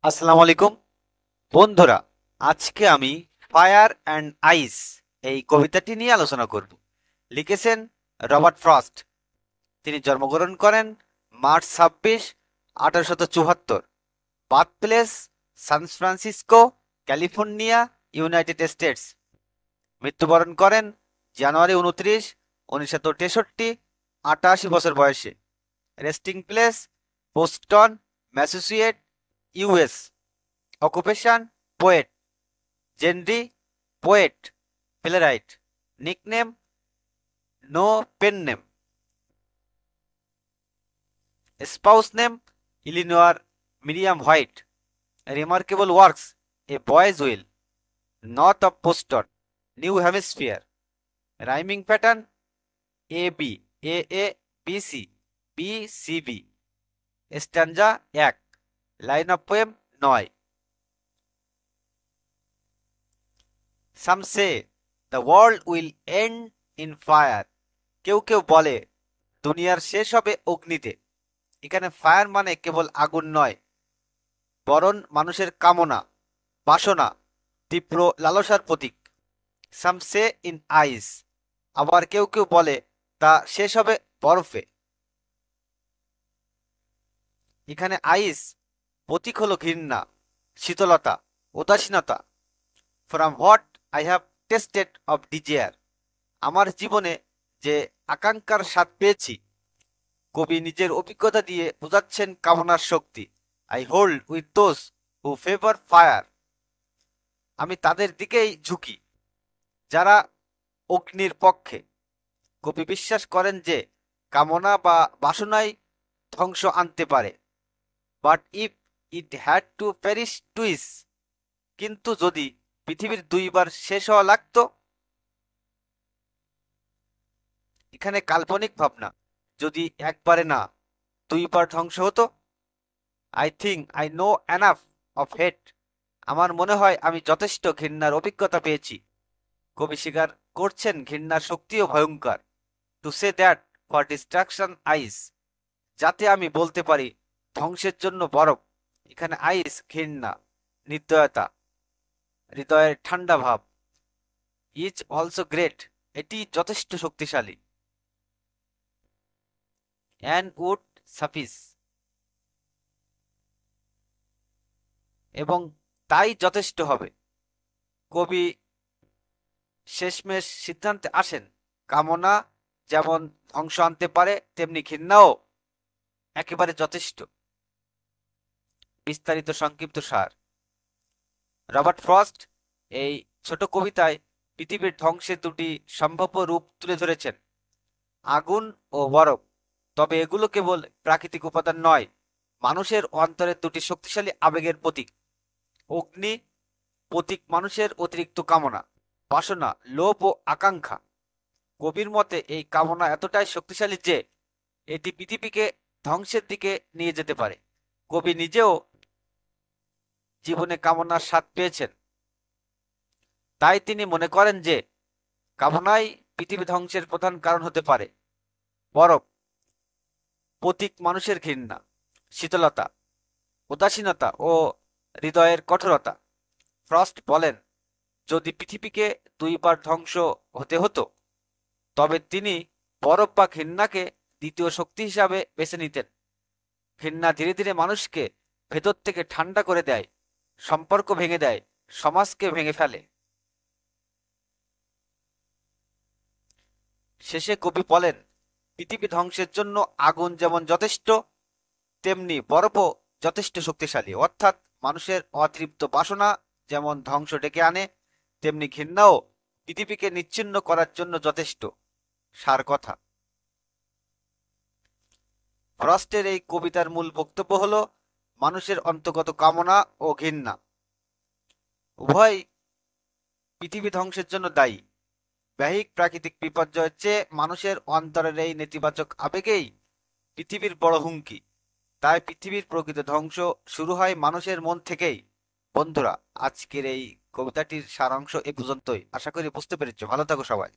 আসসালামু আলাইকুম বন্ধুরা। আজকে আমি ফায়ার অ্যান্ড আইস এই কবিতাটি নিয়ে আলোচনা করব। লিখেছেন রবার্ট ফ্রস্ট। তিনি জন্মগ্রহণ করেন March 26, 1874। Birth place San Francisco, California, United States. মৃত্যুবরণ করেন জানুয়ারি 29, 1963, 88 বছর বয়সে। Resting place Boston, Massachusetts, US. Occupation poet. Genre poet, playwright. Nickname no pen name. Spouse name Elinor Miriam White. Remarkable works A Boy's Will, North of Boston, New Hampshire. Rhyming pattern A B, A B C, B C B. Stanza 1, line of poem 9। Some say the world will end in fire. কেউ কেউ বলে দুনিয়ার শেষ হবে অগ্নিতে। এখানে fire মানে কেবল আগুন নয়, বরং মানুষের কামনা, বাসনা, তীব্র লালসার প্রতীক। সাম সে ইন আইস। আবার কেউ কেউ বলে তা শেষ হবে বরফে। এখানে আইস প্রতীক হলো ঘৃণা, শীতলতা, উদাসীনতা। From what I have tasted of desire. আমার জীবনে যে আকাঙ্ক্ষার স্বাদ পেয়েছি। কবি নিজের অভিজ্ঞতা দিয়ে বোঝাচ্ছেন কামনার শক্তি। I hold with those who favour fire. আমি তাদের দিকেই ঝুঁকি যারা অগ্নির পক্ষে। কবি বিশ্বাস করেন যে কামনা বা বাসনাই ধ্বংস আনতে পারে। But if it had to perish twice. কিন্তু যদি পৃথিবীর দুইবার শেষ হওয়া লাগতো। এখানে কাল্পনিক ভাবনা, যদি একবারে না দুইবার ধ্বংস হতো। I think I know enough of hate. আমার মনে হয় আমি যথেষ্ট ঘৃণার অভিজ্ঞতা পেয়েছি। কবি স্বীকার করছেন ঘৃণার শক্তিও ভয়ঙ্কর। To say that for destruction ice. যাতে আমি বলতে পারি ধ্বংসের জন্য বরফ। এখানে আইস ঘৃণা, নির্দয়তা, হৃদয়ের ঠান্ডা ভাব। Is also great. এটি যথেষ্ট শক্তিশালী। And would suffice. এবং তাই যথেষ্ট হবে। কবি শেষমেশ সিদ্ধান্তে আসেন কামনা যেমন ধ্বংস আনতে পারে, তেমনি ঘৃণাও একেবারে যথেষ্ট। বিস্তারিত সংক্ষিপ্ত সার। রবার্ট ফ্রস্ট এই ছোট কবিতায় পৃথিবীর ধ্বংসের দুটি সম্ভাব্য রূপ তুলে ধরেছেন, আগুন ও বরফ। তবে এগুলো কেবল প্রাকৃতিক উপাদান নয়, মানুষের অন্তরের দুটি শক্তিশালী আবেগের প্রতীক। অগ্নি প্রতীক মানুষের অতিরিক্ত কামনা, বাসনা, লোভ ও আকাঙ্ক্ষা। কবির মতে এই কামনা এতটাই শক্তিশালী যে এটি পৃথিবীকে ধ্বংসের দিকে নিয়ে যেতে পারে। কবি নিজেও জীবনে কামনার স্বাদ পেয়েছেন। তাই তিনি মনে করেন যে কামনাই পৃথিবী ধ্বংসের প্রধান কারণ হতে পারে। বরফ প্রতীক মানুষের ঘৃণা, শীতলতা, উদাসীনতা ও হৃদয়ের কঠোরতা। ফ্রস্ট বলেন যদি পৃথিবীকে দুইবার ধ্বংস হতে হতো, তবে তিনি বরফ বা ঘৃণাকে দ্বিতীয় শক্তি হিসাবে বেছে নিতেন। ঘৃণা ধীরে ধীরে মানুষকে ভেতর থেকে ঠান্ডা করে দেয়, সম্পর্ক ভেঙে দেয়, সমাজকে ভেঙে ফেলে। শেষে কবি বলেন পৃথিবী ধ্বংসের জন্য আগুন যেমন যথেষ্ট, তেমনি বরফও যথেষ্ট শক্তিশালী। অর্থাৎ মানুষের অতৃপ্ত বাসনা যেমন ধ্বংস ডেকে আনে, তেমনি ঘৃণাও পৃথিবীকে নিচ্ছিন্ন করার জন্য যথেষ্ট। সার কথা, ফ্রস্টের এই কবিতার মূল বক্তব্য হল মানুষের অন্তর্গত কামনা ও ঘৃণা উভয় পৃথিবী ধ্বংসের জন্য দায়ী। বাহ্যিক প্রাকৃতিক বিপর্যয়ের চেয়ে মানুষের অন্তরের এই নেতিবাচক আবেগেই পৃথিবীর বড় হুমকি। তাই পৃথিবীর প্রকৃত ধ্বংস শুরু হয় মানুষের মন থেকেই। বন্ধুরা, আজকের এই কবিতাটির সারাংশ এ পর্যন্তই। আশা করি বুঝতে পেরেছো। ভালো থাকো সবাই।